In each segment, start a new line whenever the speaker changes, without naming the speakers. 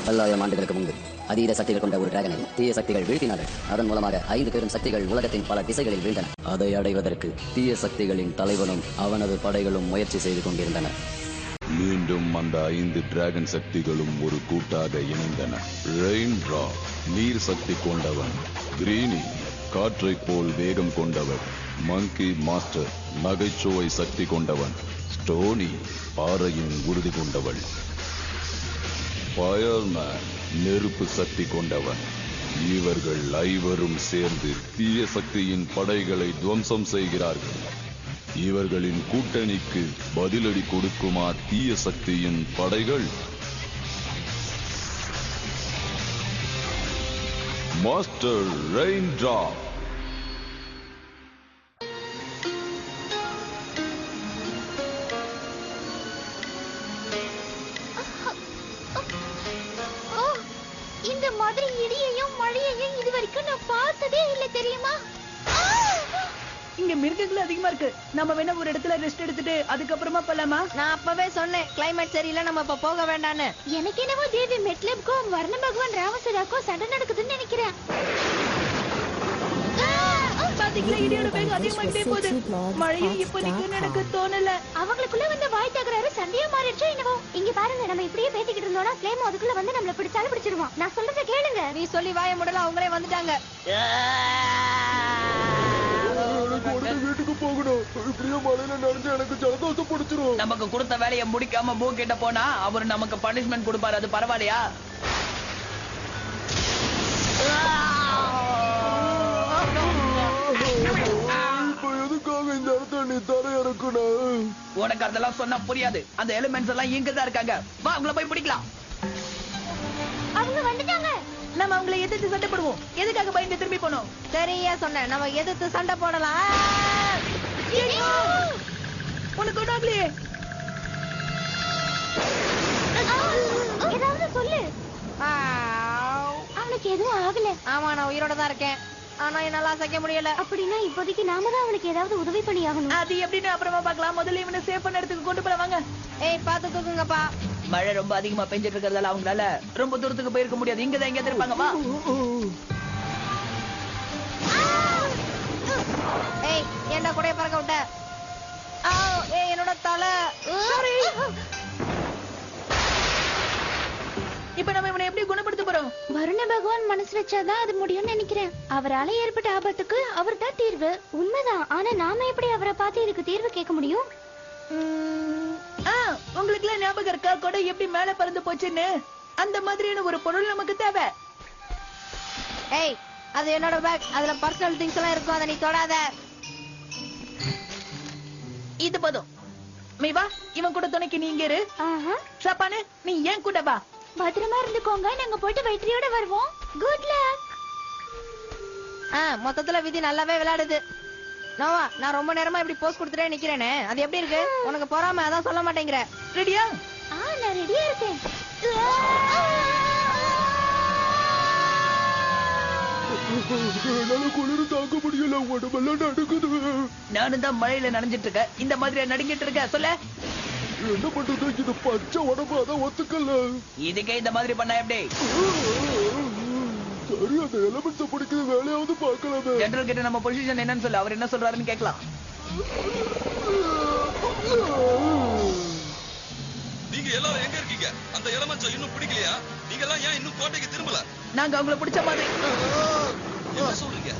பல்லாயிரம் ஆண்டுகளுக்கு முன்பு அதீத சக்திகள் கொண்ட ஒரு டிராகனை தீய சக்திகள் வீழ்த்தினார்கள். அதன் மூலமாக 5 பெரும் சக்திகள் உலகத்தின் பல திசைகளில் வீழ்ந்தன. அதை அடைவதற்கு தீய சக்திகளின் தலைவனும் அவனது படைகளும் முயற்சி செய்து கொண்டிருந்தன.
மீண்டும் அந்த 5 டிராகன் சக்திகளும் ஒரு கூட்டாக இணைந்தன. ரெயின்ட்ரா நீர் சக்தி கொண்டவன், கிரீனி காற்றை போல் வேகம் கொண்டவர், மங்கி மாஸ்டர் நகைச்சுவை சக்தி கொண்டவன், ஸ்டோனி பாறையின் உறுதி கொண்டவள், ஃபயர்மேன் நெருப்பு சக்தி கொண்டவன். இவர்கள் ஐவரும் சேர்ந்து தீய சக்தியின் படைகளை துவம்சம் செய்கிறார்கள். இவர்களின் கூட்டணிக்கு பதிலடி கொடுக்குமா தீய சக்தியின் படைகள்? மாஸ்டர் ரெயின்ட்ரா.
இந்த மாதிரி இடியையும் மழையையும் இதுவரைக்கும் நான் பார்த்ததே இல்லை தெரியுமா?
இங்க மிருகங்கள் அதிகமா இருக்கு. நம்ம வேணா ஒரு இடத்துல ரெஸ்ட் எடுத்துட்டு அதுக்கப்புறமா போலாமா?
நான் அப்பவே சொன்னேன் கிளைமேட் சரியில்லை, நம்ம இப்ப போக வேண்டான்னு.
எனக்கு என்னவோ தேவி மெட்லப்க்கும் வர்ண பகவான் ராவசராக்கும் சண்டை நடக்குதுன்னு நினைக்கிறேன்.
பாத்தீங்களா, இடியோட வேகம் அதிகமாகிட்டே போகுது. மழையும் இப்ப நிக்குன்னு எனக்கு தோணல.
அவங்களுக்குள்ள வந்து வாய் தகராறு சண்டையா மாறிடுச்சோ என்னவோ. இங்க பாருங்க, நம்ம இப்படியே பேசிக்கிட்டு இருந்தோம்னா ஃப்ளேம் அதுக்குள்ள வந்து நம்மள பிடிச்சாலும் பிடிச்சிருவான். நான் சொல்றத கேளுங்க.
நீ சொல்லி வாய முடல, அவங்களே வந்துட்டாங்க.
வீட்டுக்கு போகணும். இப்படியே மழையில நனைஞ்சு எனக்கு ஜலதோஷம் பிடிச்சிரும்.
நமக்கு கொடுத்த வேலையை முடிக்காம பூ கிட்ட போனா அவரு நமக்கு பனிஷ்மெண்ட் கொடுப்பாரு. அது பரவாயில்லையா?
இப்ப எதுக்காக இந்த இடத்துல நீ தரையிறக்கணும்?
உனக்கு அதெல்லாம் சொன்னா புரியாது. அந்த எலிமெண்ட்ஸ் எல்லாம் இங்கதான் இருக்காங்க. வா, அவங்கள போய் பிடிக்கலாம்.
அவங்க வந்துட்டாங்க.
நம்ம அவங்களை எதிர்த்து சண்டை போடுவோம். எதுக்காக பயந்து திரும்பி போனோம்?
சரியா சொன்னேன், நம்ம எதிர்த்து சண்டை போடலாம்.
உனக்கு ஒன்றாகலையே.
ஏதாவது சொல்லு. அவனுக்கு எதுவும் ஆகல.
ஆமா, நான் உயிரோட தான் இருக்கேன். ஆனா என்னால அசைக்க முடியல.
அப்படின்னா இப்போதைக்கு நாம தான் அவனுக்கு ஏதாவது உதவி பண்ணி ஆகணும்.
அது எப்படின்னு அப்புறமா பார்க்கலாம். முதல்ல இவனை சேஃப் பண்ண இடத்துக்கு கொண்டு போவாங்க.
ஏய், பாத்து தூக்குங்கப்பா.
மழை ரொம்ப அதிகமா பெஞ்சிட்டு இருக்கிறதால அவங்களால ரொம்ப தூரத்துக்கு போயிருக்க முடியாது. இங்கதான் எங்க இருப்பாங்க. வா.
ஏய், ஏன்டா கூடைய பறக்க விட்ட? ஏய், என்னோட தலை.
இப்ப நம்ம இவனை எப்படி குணப்படுத்த போறோம்?
வருண பகவான் மனசு வச்சாதான் அது முடியும்னு நினைக்கிறேன். அவரால ஏற்பட்ட ஆபத்துக்கு அவர் தான் தீர்வு. உண்மைதான். ஆனா நாம எப்படி அவரை பார்த்து இதுக்கு தீர்வு கேட்க முடியும்?
உங்களுக்கு எல்லாம் ஞாபகம் இருக்கா கொடை எப்படி மேல பறந்து போச்சுன்னு? அந்த மாதிரியான ஒரு பொருள் நமக்கு தேவை.
ஏய், அது என்னோட பேக். அதுல பர்சனல் திங்ஸ் எல்லாம் இருக்கும். அதை நீ தொடாத.
இது போதும். மீ வா, இவன் கூட துணைக்கு நீங்க இரு. ஷாப்பானு, நீ ஏன் கூட வா.
பத்திரமா இருந்துக்கோங்க. நாங்க போயிட்டு வெற்றியோட வருவோம். Good luck.
மொத்தத்துல விதி நல்லாவே விளையாடுது. நோவா, நான் ரொம்ப நேரமா இப்படி போஸ்ட் கொடுத்துட்டே நிக்கிறேனே, அது எப்படி இருக்கு? உனக்கு பொறாம, அதான் சொல்ல மாட்டேங்கிற.
ரெடியா?
நான் ரெடியா இருக்கேன்.
என்னால குளிர் தாங்க முடியல. உடம்பெல்லாம் நடுக்குது.
நானும் தான் மழையில நனைஞ்சிட்டு இருக்கேன். இந்த மாதிரியா நடுங்கிட்டு இருக்க? சொல்ல.
என்ன பண்றது? இது பச்சை உடம்பு, அதான் ஒத்துக்கல.
இதுக்கே இந்த மாதிரி பண்ணா எப்படி?
சரி, அந்த எலிமெண்ட்ஸ பிடிக்கிற வேலையாவது பார்க்கலாமே.
ஜெனரல் கிட்ட நம்ம பொசிஷன் என்னன்னு சொல்லு. அவர் என்ன சொல்றாருன்னு கேட்கலாம்.
நீங்க எல்லாரும் எங்க இருக்கீங்க? அந்த எலிமெண்ட்ஸ இன்னும் பிடிக்கலையா? நீங்க எல்லாம் ஏன் இன்னும் கோட்டைக்கு திரும்பல?
நாங்க அவங்கள பிடிச்ச மாதிரி.
என்ன சொல்றீங்க?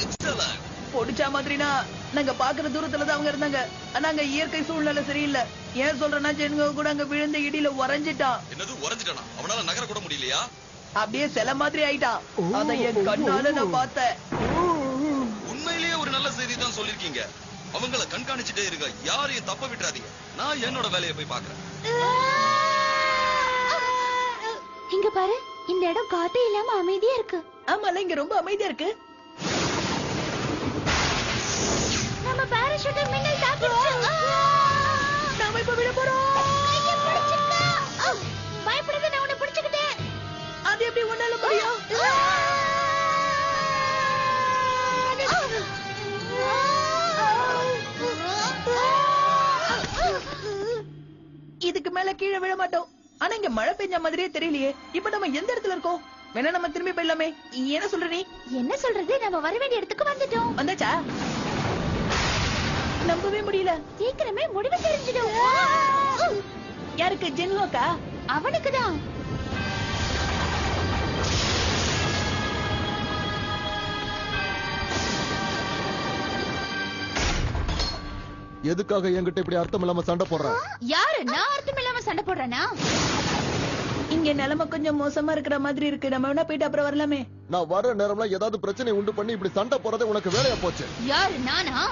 எக்ஸலன்ட்.
பிடிச்ச மாதிரினா நாங்க பாக்குற தூரத்துலதான் அவங்க இருந்தாங்க. நாங்க இயற்கை சூழ்நிலை சரியில்லை. ஏன் சொல்றேன்னா ஜென்க கூட அங்க விழுந்த இடியில உறைஞ்சிட்டான்.
என்னது உறைஞ்சிட்டானா? அவனால நகர கூட முடியலையா?
அப்படியே சில மாதிரி ஆயிட்டான். அத என் கண்ணால நான் பார்த்தேன்.
உண்மையிலேயே ஒரு நல்ல செய்தி தான் சொல்லிருக்கீங்க. அவங்கள கண்காணிச்சுட்டே இருங்க. யாரையும் தப்ப விட்டுறாதீங்க. நான் என்னோட வேலையை போய் பாக்குறேன்.
இங்க பாரு, இந்த இடம் காத்து இல்லாம அமைதியா இருக்கு.
ஆமால, இங்க ரொம்ப அமைதியா இருக்கு.
நம்ம பாராசூட் மின்னல் தாக்கிடுச்சு.
நாம இப்ப விட போறோம்.
பயப்படாத, நான் உன்னை பிடிச்சுக்கிட்டேன்.
அது எப்படி ஒன்னால முடியும்? இதுக்கு மேல கீழே விழ மாட்டோம். ஆனா இங்க மழை பெஞ்ச மாதிரியே தெரியலையே. இப்ப நம்ம எந்த இடத்துல இருக்கோம்? வேணா நம்ம திரும்பி போயிடலாமே. என்ன சொல்ற நீ?
என்ன சொல்றது, நம்ம வர வேண்டிய இடத்துக்கு வந்துட்டோம்.
வந்தாச்சா? நம்பவே முடியல.
சீக்கிரமே முடிவு தெரிஞ்சிடும்.
யாருக்கு? ஜென்ஹோக்கா?
அவனுக்குதான்.
எதுக்காக என்கிட்ட இப்படி அர்த்தம் இல்லாம சண்டை போடுற?
யாரு? நான் அர்த்தம் இல்லாம சண்டை போடுறேனா?
இங்க நிலைமை கொஞ்சம் மோசமா இருக்கிற மாதிரி இருக்கு. நம்ம வேணா போயிட்டு அப்புறம் வரலாமே.
நான் வர நேரம்ல ஏதாவது பிரச்சனை உண்டு பண்ணி இப்படி சண்டை போறதே உனக்கு வேலையா போச்சு.
யாரு? நானா?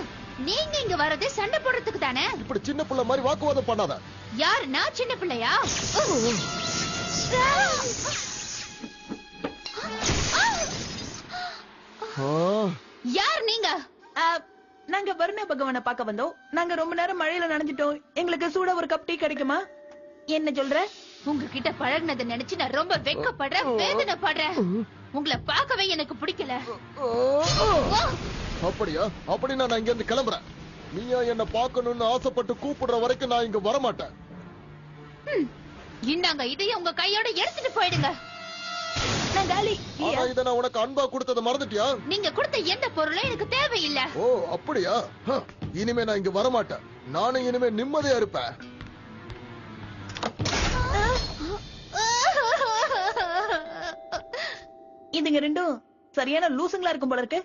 நீங்க இங்க வரதே சண்டை போடுறதுக்கு தானே.
இப்படி சின்ன பிள்ளை மாதிரி வாக்குவாதம் பண்ணாத.
யாரு? நான் சின்ன பிள்ளையா? யார் நீங்க?
நாங்க வருண பகவானை பார்க்க வந்தோம். நாங்க ரொம்ப நேரம் மழையில நனைஞ்சிட்டோம். எங்களுக்கு சூடா ஒரு கப் டீ கிடைக்குமா? என்ன சொல்ற?
உங்ககிட்ட பழகுனதை நினைச்சு நான் ரொம்ப வெட்கப்படுறேன், வேதனைப்படுறேன். உங்களை பார்க்கவே எனக்கு பிடிக்கல.
அப்படியா? அப்படின்னா நான் இங்க இருந்து கிளம்புறேன். நீயா என்ன பார்க்கணும்னு ஆசைப்பட்டு கூப்பிடுற வரைக்கும் நான் இங்க வரமாட்டேன்.
இந்தாங்க, இதையும் உங்க கையோட எடுத்துட்டு போயிடுங்க.
நான் காலி.
ஆனா இத நான் உனக்கு அன்பா கொடுத்தத மறந்துட்டியா?
நீங்க கொடுத்த எந்த பொருளும் எனக்கு தேவையில்லை.
ஓ அப்படியா? இனிமே நான் இங்க வரமாட்டேன். நானும் இனிமே நிம்மதியா இருப்பேன்.
இதுங்க ரெண்டும் சரியான லூசுங்களா இருக்கும் போல இருக்கு.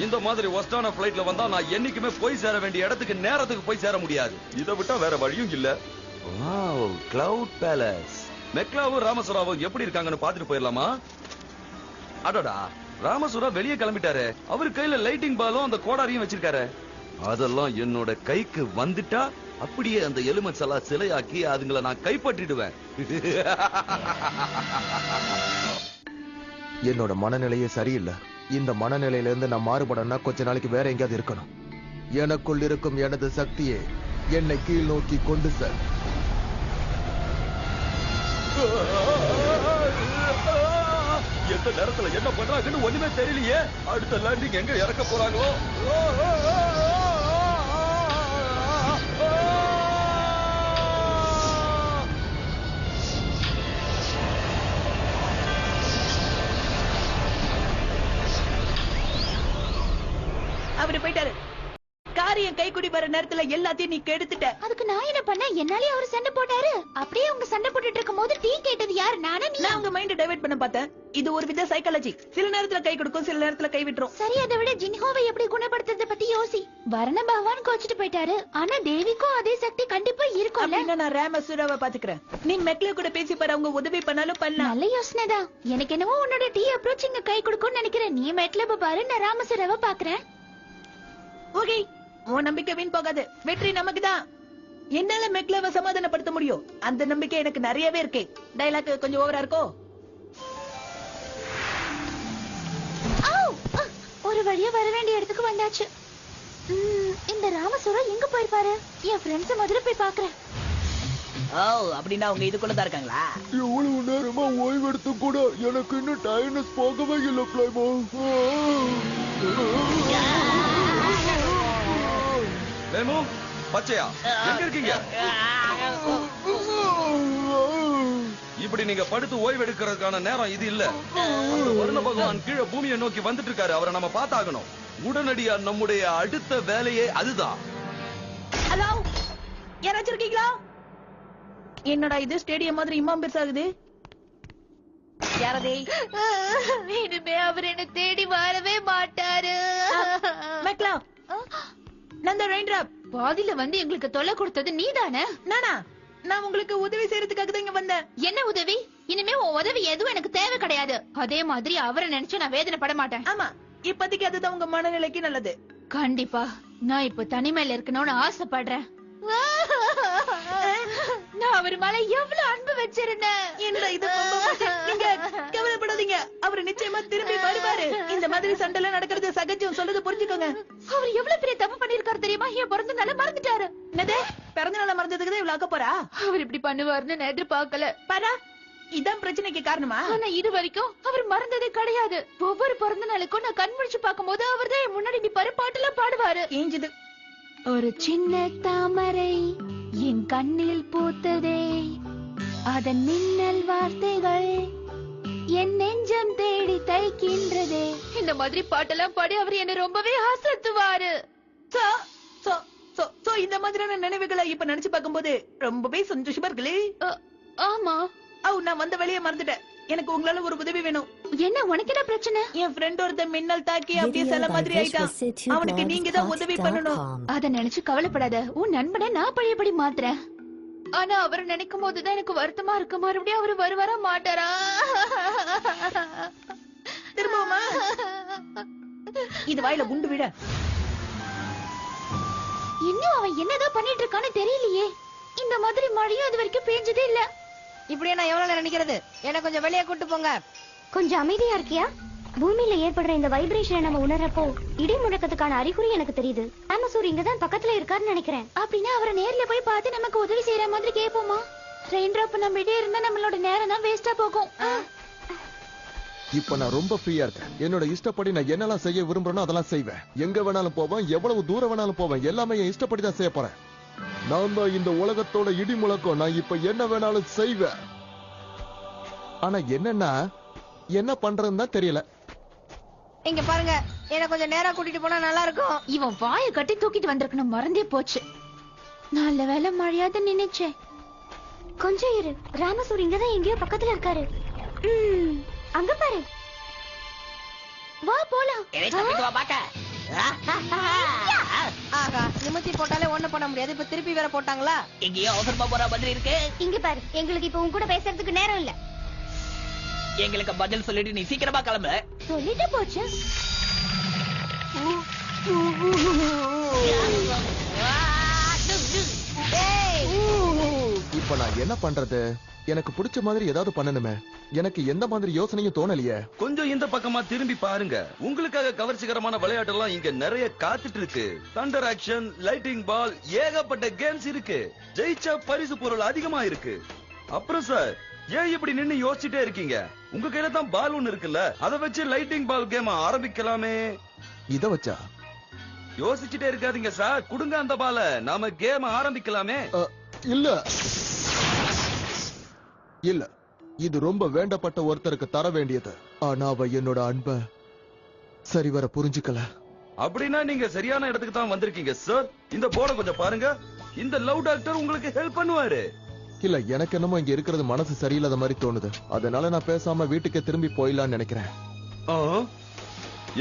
இந்த மாதிரி ஒஸ்டான பிளைட்ல வந்தா நான் என்னைக்குமே போய் சேர வேண்டிய இடத்துக்கு நேரத்துக்கு போய் சேர முடியாது. இதை விட்டா வேற வழியும் இல்ல. Wow, cloud palace. மெக்லாவும் ராமசுராவும் எப்படி இருக்காங்கன்னு பாத்துட்டு போயிடலாமா? அடடா, ராமசுரா வெளியே கிளம்பிட்டாரு. அவர் கையில லைட்டிங் பாலும் அந்த கோடாரியும் வச்சிருக்காரு. அதெல்லாம் என்னோட கைக்கு வந்துட்டா அப்படியே அந்த எலுமிச்சலா சிலையாக்கி அதுங்களை நான் கைப்பற்றிடுவேன்.
என்னோட மனநிலையே சரியில்லை. இந்த மனநிலையில இருந்து நான் மாறுபடனா கொஞ்ச நாளைக்கு வேற எங்கேயாவது இருக்கணும். எனக்குள் இருக்கும் எனது சக்தியே என்னை கீழ் நோக்கி கொண்டு செல்.
எந்த நேரத்துல என்ன பண்றாங்கன்னு ஒண்ணுமே தெரியலையே. அடுத்த லேண்டிங் எங்க இறக்க போறாங்களோ?
அவரு போயிட்டாரு. காரியம் கைக்குடி வர நேரத்துல எல்லாத்தையும் நீ கெடுத்துட்ட.
அதுக்கு நான் என்ன பண்ண? என்னாலே அவரு சண்டை போட்டாரு. அப்படியே அவங்க சண்டை போட்டுட்டு இருக்கும் போது டீ கேட்டது யாரு? நானே? நீ?
நான் உங்க மைண்ட் டைவர்ட் பண்ண பார்த்தேன். இது ஒரு வித சைக்காலஜி. சில நேரத்துல கை கொடுக்கும், சில நேரத்துல கை விட்டுரும்.
சரி, அதை விட ஜின்ஹோவை எப்படி குணப்படுத்துறத பத்தி யோசி. வரண பகவான் கோச்சிட்டு போயிட்டாரு. ஆனா தேவிக்கும் அதே சக்தி கண்டிப்பா இருக்கும்ல.
அப்படின்னா நான் ராமசுராவை பாத்துக்கிறேன். நீ மெக்ல கூட பேசி பாரு. அவங்க உதவி பண்ணாலும் பண்ணலாம்.
நல்ல யோசனை தான். எனக்கு என்னவோ உன்னோட டீ அப்ரோச் இங்க கை கொடுக்கும்னு நினைக்கிறேன். நீ மெட்ல பாரு, நான் ராமசுராவை பாக்குறேன்.
ஓகே, உன் நம்பிக்கை வீண் போகாது. வெற்றி நமக்குதான். என்னால மெக்லவை சமாதானப்படுத்த முடியும். அந்த நம்பிக்கை எனக்கு நிறையவே இருக்கு. டைலாக் கொஞ்சம் ஓவரா இருக்கோ?
ஒரு வழியா வர வேண்டிய இடத்துக்கு வந்தாச்சு. இந்த ராமசுரா எங்க போயிருப்பாரு? என் ஃப்ரெண்ட்ஸ் முதல்ல போய் பாக்குறேன்.
அப்படின்னா அவங்க இதுக்குள்ளதான் இருக்காங்களா?
எவ்வளவு நேரமா ஓய்வு எடுத்து கூட எனக்கு இன்னும் டயர்னஸ் போகவே இல்லை. பிளைமோ
வேமு, பச்சையா, எங்க இருக்கீங்க? இப்படி நீங்க படுத்து ஓய்வு எடுக்கிறதுக்கான நேரம் இது இல்ல. அந்த வருண பகவான் கீழே பூமியை நோக்கி வந்துட்டு இருக்காரு. அவரை நம்ம பார்த்தாகணும். உடனடியா நம்முடைய அடுத்த வேலையே அதுதான்.
ஹலோ, யாராச்சும் இருக்கீங்களா? என்னடா இது ஸ்டேடியம் மாதிரி இம்மாம் பெருசாகுது. யாரதே?
இனிமே அவர் என்ன தேடி வரவே மாட்டாரு.
மெக்லா, நான் தான் ரெயின்ட்ராப்.
பாதியில வந்து எங்களுக்கு தொல்லை கொடுத்தது நீதானே?
நானா? நான் உங்களுக்கு உதவி செய்யறதுக்காக தான் இங்க வந்தேன்.
என்ன உதவி? இனிமே உன் உதவி எதுவும் எனக்கு தேவை கிடையாது. அதே மாதிரி அவரை நினைச்சு நான் வேதனைப்பட மாட்டேன்.
ஆமா, இப்போதைக்கு அதுதான் உங்க மனநிலைக்கு நல்லது.
கண்டிப்பா நான் இப்ப தனிமையில இருக்கணும்னு ஆசைப்படுறேன். நான் அவர் மேல எவ்வளவு அன்பு வச்சிருந்தேன்.
என்ன இது ரொம்ப மோசம். நீங்க கவலைப்படாதீங்க, அவரு நிச்சயமா திரும்பி வருவாரு. இந்த மாதிரி சண்டை நடக்கிறது சகஜம். சொல்றது புரிஞ்சுக்கோங்க.
அவர் எவ்வளவு பெரிய தப்பு பண்ணிருக்காரு தெரியுமா? என் பிறந்த நாள மறந்துட்டாரு.
என்னது? பிறந்த நாள மறந்ததுக்கு தான் இவ்வளவு ஆக்க போறா?
அவர் இப்படி பண்ணுவாருன்னு நான் எதிர்பார்க்கல.
பாரா, இதான் பிரச்சனைக்கு காரணமா?
ஆனா இது வரைக்கும் அவர் மறந்ததே கிடையாது. ஒவ்வொரு பிறந்த நாளுக்கும் நான் கண் முழிச்சு பார்க்கும் போது அவர் தான் முன்னாடி இப்படி பருப்பாட்டுல பாடுவாரு.
ஏஞ்சது
ஒரு சின்ன தாமரை என் கண்ணில் பூத்ததே, அதன் மின்னல் வார்த்தைகள் என் நெஞ்சம் தேடி தைக்கின்றதே. இந்த மாதிரி பாட்டெல்லாம் பாடி அவர் என்ன ரொம்பவே ஆசத்துவாரு.
இந்த மாதிரியான நினைவுகளை இப்ப நினைச்சு பார்க்கும்போது ரொம்பவே சந்தோஷமா இருக்குல்லே.
ஆமா.
நான் வந்த வழியை மறந்துட்டேன். எனக்கு உங்களால ஒரு உதவி வேணும்.
என்ன, உனக்கு என்ன பிரச்சனை?
என் ஃப்ரெண்ட் ஒருத்த மின்னல் தாக்கி அப்படியே சில மாதிரி ஆயிட்டான். அவனுக்கு நீங்க தான் உதவி பண்ணணும்.
அத நினைச்சு கவலைப்படாத, உன் நண்பனை நான் பழையபடி மாத்துறேன். ஆனா அவர் நினைக்கும் போதுதான் எனக்கு வருத்தமா இருக்கு. மறுபடியும் அவரு வருவாரா மாட்டாரா?
திரும்பவுமா? இது வாயில குண்டு விட.
இன்னும் அவன் என்னதான் பண்ணிட்டு இருக்கான்னு தெரியலையே. இந்த மாதிரி மழையும் இது வரைக்கும் பேஞ்சதே இல்ல.
இப்படியே நான் எவ்வளவு நேரம் நினைக்கிறது? என்ன கொஞ்சம் வெளியே கூட்டு போங்க.
கொஞ்சம் அமைதியா இருக்கியா? பூமியில ஏற்படுற இந்த வைப்ரேஷனை நம்ம உணர்றப்போ இடி முழக்கத்துக்கான அறிகுறி எனக்கு தெரியுது. ஆமசூர் இங்கதான் பக்கத்துல இருக்காருன்னு நினைக்கிறேன். அப்படின்னா அவரை நேர்ல போய் பார்த்து நமக்கு உதவி செய்யற மாதிரி கேட்போமா? ரெயின் டிராப் நம்ம இடையே இருந்தா நம்மளோட நேரம் தான் வேஸ்டா போகும்.
இப்ப நான் ரொம்ப ஃப்ரீயா இருக்கேன். என்னோட இஷ்டப்படி நான் என்னெல்லாம் செய்ய விரும்புறேனோ அதெல்லாம் செய்வேன். எங்க வேணாலும் போவேன், எவ்வளவு தூரம் வேணாலும் போவேன். எல்லாமே என் இஷ்டப்படி தான் செய்ய போறேன். நான் தான் இந்த உலகத்தோட இடி முழக்கம். நான் இப்ப என்ன வேணாலும் செய்வேன். ஆனா என்னன்னா என்ன பண்றதுன்னு தான் தெரியல.
இங்க பாருங்க, என்ன கொஞ்சம் நேரா கூட்டிட்டு போனா நல்லா இருக்கும்.
இவன் வாயை கட்டி தூக்கிட்டு வந்திருக்கணும், மறந்தே போச்சு. நல்ல வேலை மழையாத நினைச்சேன். கொஞ்சம் இரு, ராமசூர் இங்கதான் எங்கேயோ பக்கத்துல இருக்காரு. அங்க பாரு, வா போலாம்.
ஆகா, நிமித்தி போட்டாலே ஒண்ணு பண்ண முடியாது. இப்ப திருப்பி வேற போட்டாங்களா?
எங்கேயோ அவசரமா போற மாதிரி இருக்கு.
இங்க பாரு, எங்களுக்கு இப்ப உன் கூட பேசுறதுக்கு நேரம் இல்ல.
எங்களுக்கு பதில் சொல்லிட்டு நீ சீக்கிரமா கிளம்பு.
சொல்லிட்டு போச்சு.
இப்ப நான் என்ன பண்றது? எனக்கு பிடிச்ச மாதிரி ஏதாவது பண்ணணுமே. எனக்கு எந்த மாதிரி யோசனையும் தோணலையே.
கொஞ்சம் இந்த பக்கமா திரும்பி பாருங்க. உங்களுக்காக கவர்ச்சிகரமான விளையாட்டெல்லாம் இங்க நிறைய காத்துட்டு இருக்கு. தண்டர் ஆக்ஷன், லைட்டிங் பால், ஏகப்பட்ட கேம்ஸ் இருக்கு. ஜெயிச்சா பரிசு பொருள் அதிகமா இருக்கு. அப்புறம் சார், ஏன் இப்படி நின்னு யோசிச்சுட்டே இருக்கீங்க? உங்க கையில தான் பால் ஒண்ணு இருக்குல்ல, அதை வச்சு லைட்டிங் பால் கேம் ஆரம்பிக்கலாமே.
இத வச்சா?
யோசிச்சுட்டே இருக்காதீங்க சார், குடுங்க அந்த பால, நாம கேம் ஆரம்பிக்கலாமே.
இல்ல இல்ல, இது ரொம்ப வேண்டப்பட்ட ஒருத்தருக்கு தர வேண்டியது. ஆனா அவ என்னோட அன்ப சரிவர புரிஞ்சுக்கல.
அப்படின்னா நீங்க சரியான இடத்துக்கு தான் வந்திருக்கீங்க சார். இந்த போர்டை கொஞ்சம் பாருங்க. இந்த லவ் டாக்டர் உங்களுக்கு ஹெல்ப் பண்ணுவாரு.
இல்ல, எனக்கு என்னமோ இங்க இருக்கிறது மனசு சரியில்லாத மாதிரி தோணுது. அதனால நான் பேசாம வீட்டுக்கே திரும்பி போயிடலாம்னு நினைக்கிறேன்.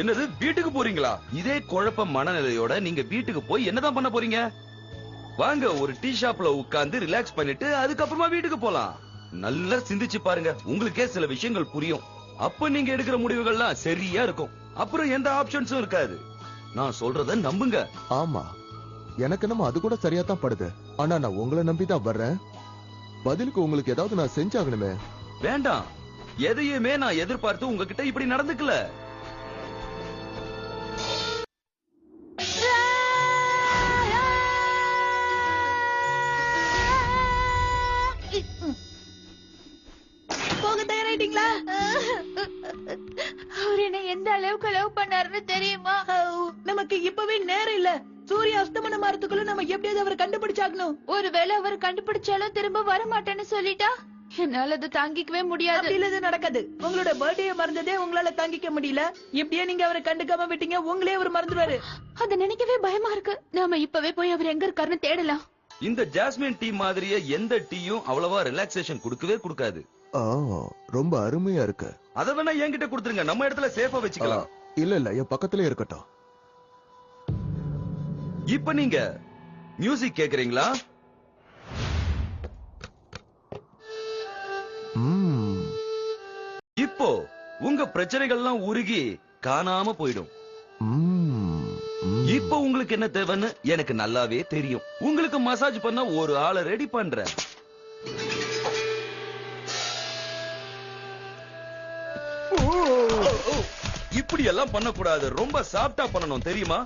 என்னது, வீட்டுக்கு போறீங்களா? இதே குழப்ப மனநிலையோட நீங்க வீட்டுக்கு போய் என்னதான் பண்ண போறீங்க? வாங்க, ஒரு டீ ஷாப்ல உட்கார்ந்து ரிலாக்ஸ் பண்ணிட்டு அதுக்கப்புறமா வீட்டுக்கு போலாம். நல்லா சிந்திச்சு பாருங்க, உங்களுக்கே சில விஷயங்கள் புரியும். அப்ப நீங்க எடுக்கிற முடிவுகள்லாம் சரியா இருக்கும். அப்புறம் எந்த ஆப்ஷன்ஸும் இருக்காது. நான் சொல்றத நம்புங்க.
ஆமா, எனக்கு என்னமோ அது கூட சரியா தான் படுது. ஆனா நான் உங்களை நம்பிதான் வர்றேன். பதிலுக்கு உங்களுக்கு ஏதாவது நான் செஞ்சாகணுமே.
வேண்டாம், எதையுமே நான் எதிர்பார்த்து உங்ககிட்ட இப்படி நடந்துக்கல.
போக தயாராயிட்டீங்களா?
அவர் என்ன எந்த அளவுக்கு லவ் பண்ணாருன்னு தெரியுமா?
நமக்கு இப்பவே நேரம் இல்ல. சூரிய அஸ்தமனம் மாறதுக்குள்ள நம்ம எப்படியாவது அவரை கண்டுபிடிச்சாகணும்.
ஒருவேளை அவர் கண்டுபிடிச்சாலும் திரும்ப வர மாட்டேன்னு சொல்லிட்டா என்னால அது தாங்கிக்கவே முடியாது.
இல்ல, நடக்காது. உங்களோட பர்த்டே மறந்ததே உங்களால தாங்கிக்க முடியல. இப்படியே நீங்க அவரை கண்டுக்காம விட்டீங்க, உங்களே அவர் மறந்துடுவாரு.
அத நினைக்கவே பயமா இருக்கு. நாம இப்பவே போய் அவர் எங்க இருக்காருன்னு தேடலாம்.
இந்த ஜாஸ்மின் டீ மாதிரியே எந்த டீயும் அவ்வளவா ரிலாக்ஸேஷன் கொடுக்கவே கொடுக்காது.
ரொம்ப அருமையா இருக்கு.
அத வேணா என்கிட்ட கொடுத்துருங்க, நம்ம இடத்துல சேஃபா வச்சுக்கலாம்.
இல்ல, என் பக்கத்துல இருக்கட்டும்.
இப்ப நீங்க மியூசிக் கேக்குறீங்களா? இப்போ உங்க பிரச்சனைகள்லாம் உருகி காணாம போயிடும். இப்போ உங்களுக்கு என்ன தேவைன்னு எனக்கு நல்லாவே தெரியும். உங்களுக்கு மசாஜ் பண்ண ஒரு ஆளை ரெடி பண்றேன். இப்படி எல்லாம் பண்ண கூடாது. ரொம்ப சாஃப்டா பண்ணணும், தெரியுமா?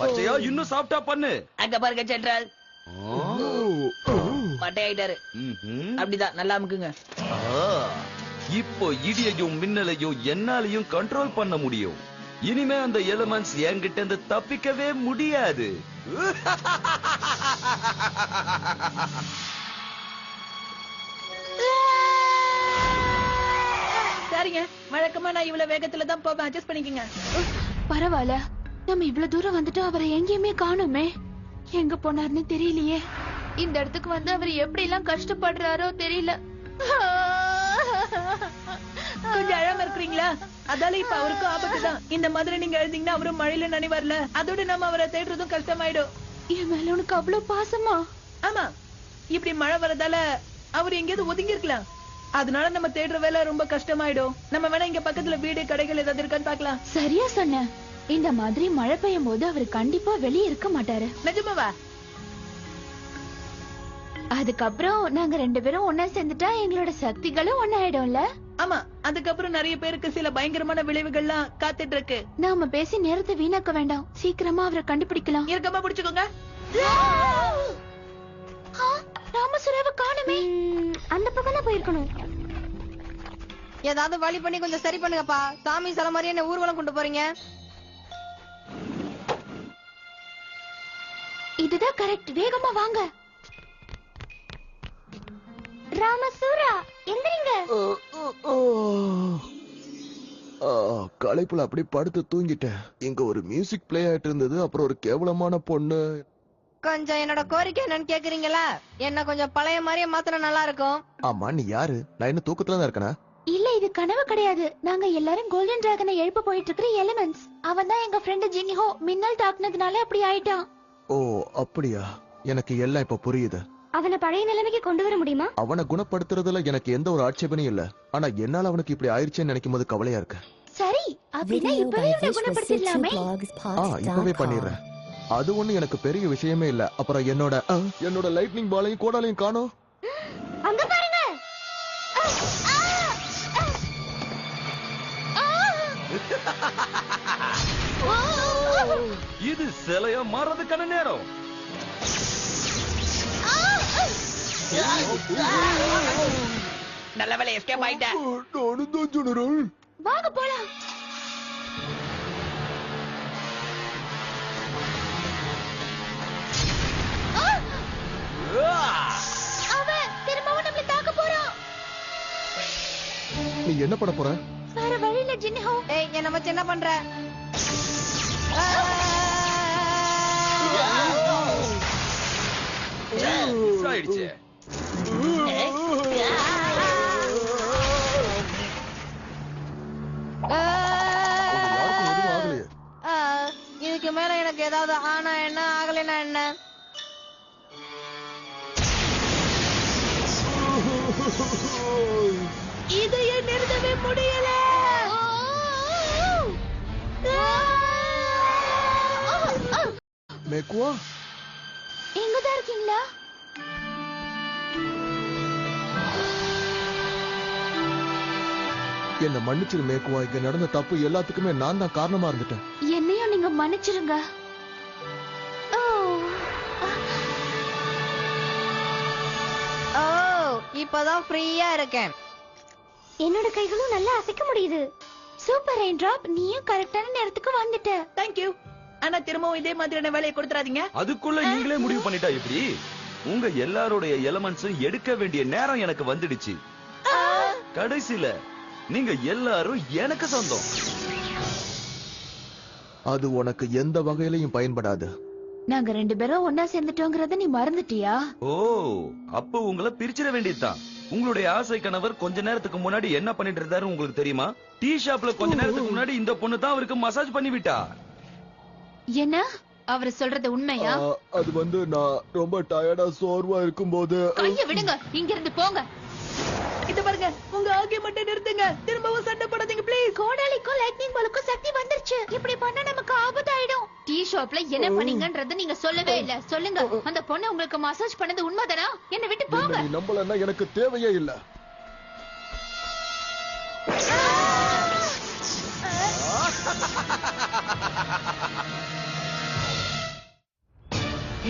பச்சையா இன்னும் சாஃப்டா பண்ணு.
அங்க பாருங்க ஜெனரல், மட்டையாயிட்டாரு. அப்படிதான், நல்லா அமுக்குங்க.
இப்போ இடியையும் மின்னலையும் என்னாலையும் கண்ட்ரோல் பண்ண முடியும். இனிமே அந்த எலிமெண்ட்ஸ் என்கிட்ட இருந்து தப்பிக்கவே முடியாது.
சரிங்க, வழக்கமா நான் இவ்வளவு வேகத்துல தான் போவேன். அட்ஜஸ்ட் பண்ணிக்கங்க.
பரவாயில்ல, நம்ம இவ்வளவு தூரம் வந்துட்டு அவரை எங்கேயுமே காணுமே. எங்க போனார்னு தெரியலையே. இந்த இடத்துக்கு வந்து அவர் எப்படி எல்லாம் கஷ்டப்படுறாரோ தெரியல.
கொஞ்சம் அழாம இருக்கிறீங்களா? அதால இப்ப அவருக்கும் ஆபத்து தான். இந்த மாதிரி நீங்க எழுதிங்கன்னா அவரும் மழையில நனைவார்ல. அதோட நம்ம அவரை தேடுறதும் கஷ்டமாயிடும்.
என் மேல உனக்கு அவ்வளவு பாசமா?
ஆமா, இப்படி மழை வரதால அவர் எங்கேயாவது ஒதுங்கி இருக்கலாம். அதனால நம்ம தேடுற வேலை ரொம்ப கஷ்டமாயிடும். நம்ம வேணா இங்க பக்கத்துல வீடு கடைகள் ஏதாவது இருக்கான்னு பாக்கலாம்.
சரியா சொன்ன. இந்த மாதிரி மழை பெய்யும் போது அவர் கண்டிப்பா வெளியே இருக்க மாட்டாரு.
நிஜமாவா?
அதுக்கப்புறம் நாங்க 2 பேரும் ஒன்னா சேர்ந்துட்டா எங்களோட சக்திகளும் ஒன்னாயிடும்ல.
ஆமா, அதுக்கப்புறம் நிறைய பேருக்கு சில பயங்கரமான விளைவுகள்லாம் காத்துட்டு இருக்கு.
நாம பேசி நேரத்தை வீணாக்க வேண்டாம். சீக்கிரமா அவரை கண்டுபிடிக்கலாம்.
இறுக்கமா பிடிச்சுக்கோங்க.
ராமசுராவை காணுமே. அந்த பக்கம் தான் போயிருக்கணும்.
ஏதாவது வழி பண்ணி கொஞ்சம் சரி பண்ணுங்கப்பா. சாமி சில மாதிரி என்ன ஊர்வலம் கொண்டு போறீங்க?
இதுதான் கரெக்ட். வேகமா வாங்க. ராமசூரா, எந்திரிங்க.
களைப்புல அப்படி படுத்து தூங்கிட்டேன். இங்க ஒரு மியூசிக் பிளே ஆயிட்டு இருந்தது. அப்புறம் ஒரு கேவலமான பொண்ணு.
கொஞ்சம் என்னோட கோரிக்கை என்னன்னு கேக்குறீங்களா? என்ன கொஞ்சம் பழைய மாதிரியே மாத்திரம் நல்லா இருக்கும்.
ஆமா, நீ யாரு? நான் என்ன தூக்கத்துல தான் இருக்கனா?
இல்ல, இது கனவு கிடையாது. நாங்க எல்லாரும் கோல்டன் டிராகனை எழுப்ப போயிட்டு இருக்கிற எலிமெண்ட்ஸ். அவன் தான் எங்க ஃப்ரெண்ட் ஜின்ஹோ. மின்னல் தாக்குனதுனால அப்படி ஆயிட்டான்.
ஓ அப்படியா? எனக்கு எல்லாம் இப்ப புரியுது.
அவனை பழைய நிலைமைக்கு கொண்டு வர முடியுமா?
அவனை குணப்படுத்துறதுல எனக்கு எந்த ஒரு ஆட்சேபனையும் இல்ல. ஆனா என்னால அவனுக்கு இப்படி ஆயிடுச்சேன்னு நினைக்கும் போது கவலையா இருக்கு.
சரி, அப்படின்னா இப்பவே அவனை குணப்படுத்திடலாமே.
இப்பவே பண்ணிடுறேன். அது ஒண்ணு எனக்கு பெரிய விஷயமே இல்ல. அப்புறம் என்னோட லைட்னிங் பாலையும் கோடாலையும் காணோம்.
அங்க பாருங்க.
இது சிலையா மாறதுக்கான நேரம்.
நல்ல வேலை எஸ்கேப் ஆயிட்டேன்.
வாங்க போலாம். அவன் திரும்பவும் நம்மள தாக்க போறான்.
நீ என்ன பண்ண போற?
வேற வழியில ஜின்ஹோ.
ஏய், என்ன வச்சு என்ன பண்ற?
மிஸ் ஆயிடுச்சு.
இதுக்கு மேல எனக்கு ஏதாவது ஆனா என்ன, ஆகலைன்னா என்ன?
இதையே நிறுத்தவே முடியல.
மேக்குவா,
எங்கதான் இருக்கீங்களா?
என்ன மன்னிச்சிரு மேக்குவா. இங்க நடந்த தப்பு எல்லாத்துக்குமே நான் தான் காரணமா இருந்துட்டேன்.
என்னையும் நீங்க மன்னிச்சிருங்க.
ஓ, இப்பதான் ஃப்ரீயா இருக்கேன்.
என்னோட கைகளும் நல்லா அசைக்க முடியுது. சூப்பர் ரெயின் டிராப், நீயும் கரெக்டான நேரத்துக்கு வந்துட்ட.
தேங்க்யூ. ஆனா திரும்பவும் இதே மாதிரியான வேலையை கொடுத்துறாதீங்க.
அதுக்குள்ள நீங்களே முடிவு பண்ணிட்டா எப்படி? உங்க எல்லாருடைய எலிமெண்ட்ஸும் எடுக்க வேண்டிய நேரம் எனக்கு வந்துடுச்சு. கடைசியில நீங்க எல்லாரும் எனக்கு சொந்தம்.
அது உனக்கு எந்த வகையிலையும் பயன்படாது.
நாங்க 2 பேரும் ஒன்னா சேர்ந்துட்டோங்கறத நீ மறந்துட்டியா?
ஓ, அப்போ உங்களை பிரிச்சிட வேண்டியதுதான். உங்களுடைய ஆசை கணவர் கொஞ்ச நேரத்துக்கு முன்னாடி என்ன பண்ணிட்டு இருந்தாரு உங்களுக்கு தெரியுமா? டீ ஷாப்ல கொஞ்ச நேரத்துக்கு முன்னாடி இந்த பொண்ணு தான் அவருக்கு மசாஜ் பண்ணி விட்டா.
என்ன அவர் சொல்றது உண்மையா?
அது வந்து நான் ரொம்ப டயர்டா சோர்வா இருக்கும்போது.
கைய விடுங்க, இங்க இருந்து போங்க.
இது பாருங்க, உங்க ஆகிய மட்டும் நிறுத்துங்க. திரும்பவும் சண்டை போடாதீங்க ப்ளீஸ்.
கோடாலிக்கும் லைட்னிங் பாலுக்கும் சக்தி வந்துருச்சு. இப்படி பண்ணா நமக்கு ஆபத்தாயிடும். டீ ஷாப்ல என்ன பண்ணீங்கன்றது நீங்க சொல்லவே இல்ல. சொல்லுங்க, அந்த பொண்ணு உங்களுக்கு மசாஜ் பண்ணது உண்மைதானா? என்ன விட்டு போங்க.
நீ நம்பலன்னா எனக்கு தேவையே இல்ல.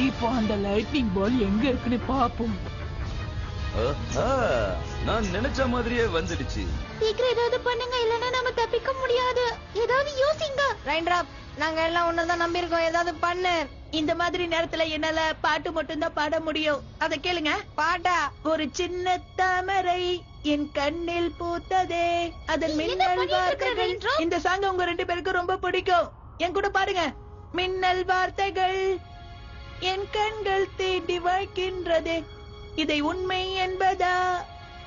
இப்போ அந்த லைட்னிங் பால் எங்க இருக்குன்னு பாப்போம்.
நான் நினைச்ச மாதிரியே வந்துடுச்சு.
சீக்கிரம் ஏதாவது பண்ணுங்க, இல்லனா நம்ம தப்பிக்க முடியாது. ஏதாவது யோசிங்க.
ரெயின் டிராப், நாங்க எல்லாம் ஒன்னதான் நம்பி இருக்கோம், ஏதாவது பண்ணு.
இந்த மாதிரி நேரத்துல என்னால பாட்டு மட்டும் தான் பாட முடியும். அத கேளுங்க.
பாட்டா?
ஒரு சின்ன தாமரை என் கண்ணில் பூத்ததே அதன் மின்னல் வார்த்தைகள். இந்த சாங் உங்க 2 பேருக்கும் ரொம்ப பிடிக்கும். என் கூட பாடுங்க. மின்னல் வார்த்தைகள் என் கண்கள் தேடி வைக்கின்றதே, இதை உண்மை என்பதா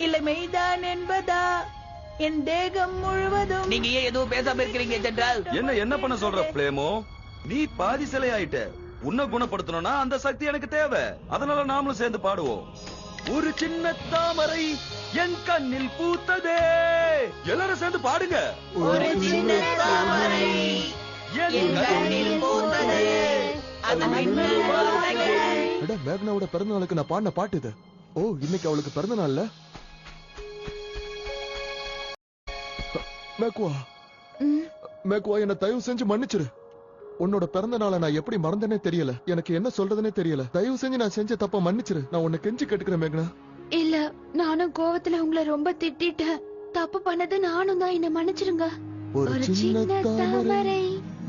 இல்லை மெய்தான் என்பதா, என் தேகம் முழுவதும். நீங்க ஏன் எதுவும் பேசாம இருக்கிறீங்க ஜென்ரல்?
என்ன பண்ண சொல்ற பிளேமோ? நீ பாதி சிலை ஆயிட்ட. உன்னை குணப்படுத்தணும்னா அந்த சக்தி எனக்கு தேவை. அதனால நாமளும் சேர்ந்து பாடுவோம். ஒரு சின்ன தாமரை என் கண்ணில் பூத்ததே. எல்லாரும் சேர்ந்து பாடுங்க.
ஒரு சின்ன தாமரை என் கண்ணில் பூத்ததே அதன் மின்னல் வார்த்தைகள்.
மேக்னாவோட பிறந்த நாளுக்கு நான் பாடின பாட்டு இது. ஓ, இன்னைக்கு அவளுக்கு பிறந்த நாள்ல. மேக்வா, என்ன தயவு செஞ்சு மன்னிச்சிரு. உன்னோட பிறந்த நாளை நான் எப்படி மறந்தேனே தெரியல. எனக்கு என்ன சொல்றதுனே தெரியல. தயவு செஞ்சு நான் செஞ்ச தப்ப மன்னிச்சிரு. நான் உன்னை கெஞ்சி கேட்டுக்கிறேன் மேக்னா.
இல்ல, நானும் கோவத்துல உங்களை ரொம்ப திட்டிட்டேன். தப்பு பண்ணது நானும் தான், என்ன மன்னிச்சிருங்க.
ஒரு சின்ன தாமரை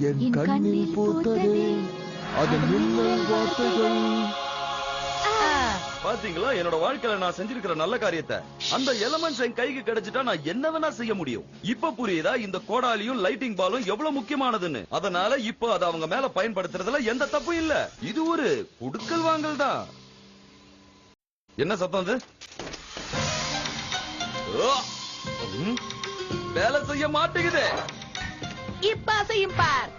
என் கண்ணில் பூத்ததே அதன் மின்னல் வார்த்தைகள்.
பாத்தீங்களா என்னோட வாழ்க்கையில நான் செஞ்சிருக்கிற நல்ல காரியத்தை? அந்த எலமெண்ட்ஸ் என் கைக்கு கிடைச்சிட்டா நான் என்ன வேணா செய்ய முடியும். இப்ப புரியுதா இந்த கோடாலியும் லைட்டிங் பாலும் எவ்வளவு முக்கியமானதுன்னு? அதனால இப்ப அதை அவங்க மேல பயன்படுத்துறதுல எந்த தப்பும் இல்ல. இது ஒரு குடுக்கல் வாங்கல் தான். என்ன சத்தம் அது? வேலை செய்ய மாட்டேங்குது.
இப்ப அசையும் பார்.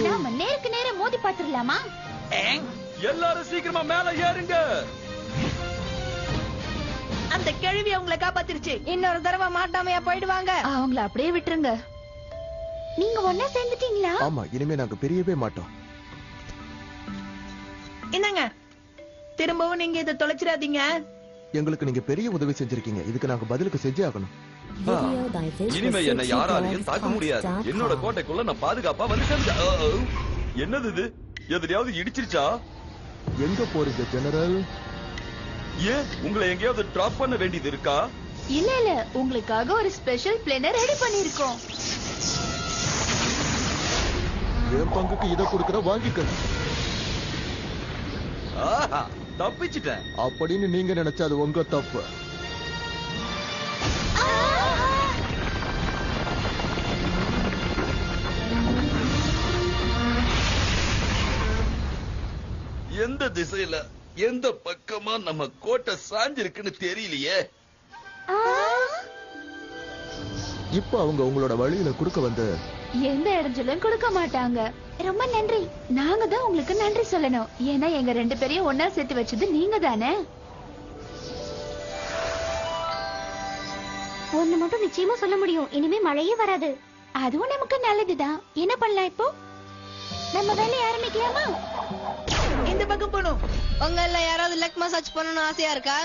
நாம நேருக்கு நேர மோதி பாத்துடலாமா?
எல்லாரும் சீக்கிரமா மேல ஏறுங்க.
அந்த கேள்வி அவங்களை காப்பாத்திருச்சு.
இன்னொரு தடவை மாட்டாமையா போயிடுவாங்க.
அவங்கள அப்படியே விட்டுருங்க. நீங்க ஒன்னா சேர்ந்துட்டீங்களா?
ஆமா, இனிமே நாங்க பிரியவே மாட்டோம்.
என்னங்க, திரும்பவும் நீங்க இதை தொலைச்சிடாதீங்க.
எங்களுக்கு நீங்க பெரிய உதவி செஞ்சிருக்கீங்க. இதுக்கு நாங்க பதிலுக்கு செஞ்சே ஆகணும்.
இனிமே என்ன யாராலையும் தாக்க முடியாது. என்னோட கோட்டைக்குள்ள நான் பாதுகாப்பா வந்து சேர்ந்தேன். என்னது இது? எதிரியாவது இடிச்சிருச்சா?
எங்க போறீங்க ஜெனரல்?
ஏன் உங்களை எங்கேயாவது டிராப் பண்ண வேண்டியது இருக்கா?
இல்ல இல்ல, உங்களுக்காக ஒரு ஸ்பெஷல் பிளேனர் ரெடி பண்ணிருக்கோம்.
என் பங்குக்கு இத கொடுக்கற வாங்கிக்க.
ஆஹா, தப்பிச்சிட்டேன்.
அப்படின்னு நீங்க நினைச்சா அது உங்க தப்பு.
எந்த திசையில எந்த பக்கமா நம்ம கோட்டை சாஞ்சிருக்குன்னு தெரியலையே.
இப்ப அவங்க உங்களோட வழியில குறுக்க வந்து
எந்த இடைஞ்சலும் கொடுக்க மாட்டாங்க. ரொம்ப நன்றி. நாங்க தான் உங்களுக்கு நன்றி சொல்லணும். ஏன்னா எங்க 2 பேரையும் ஒன்னா சேர்த்து வச்சது நீங்க தானே. ஒண்ணு மட்டும் நிச்சயமா சொல்ல முடியும், இனிமே மழையே வராது. அதுவும் நமக்கு நல்லதுதான். என்ன பண்ணலாம் இப்போ? நம்ம வேலையை ஆரம்பிக்கலாமா?
இந்த பக்கம் போகணும்.
உங்கள யாராவது லெக் மசாஜ் பண்ணணும்னு ஆசையா இருக்கா?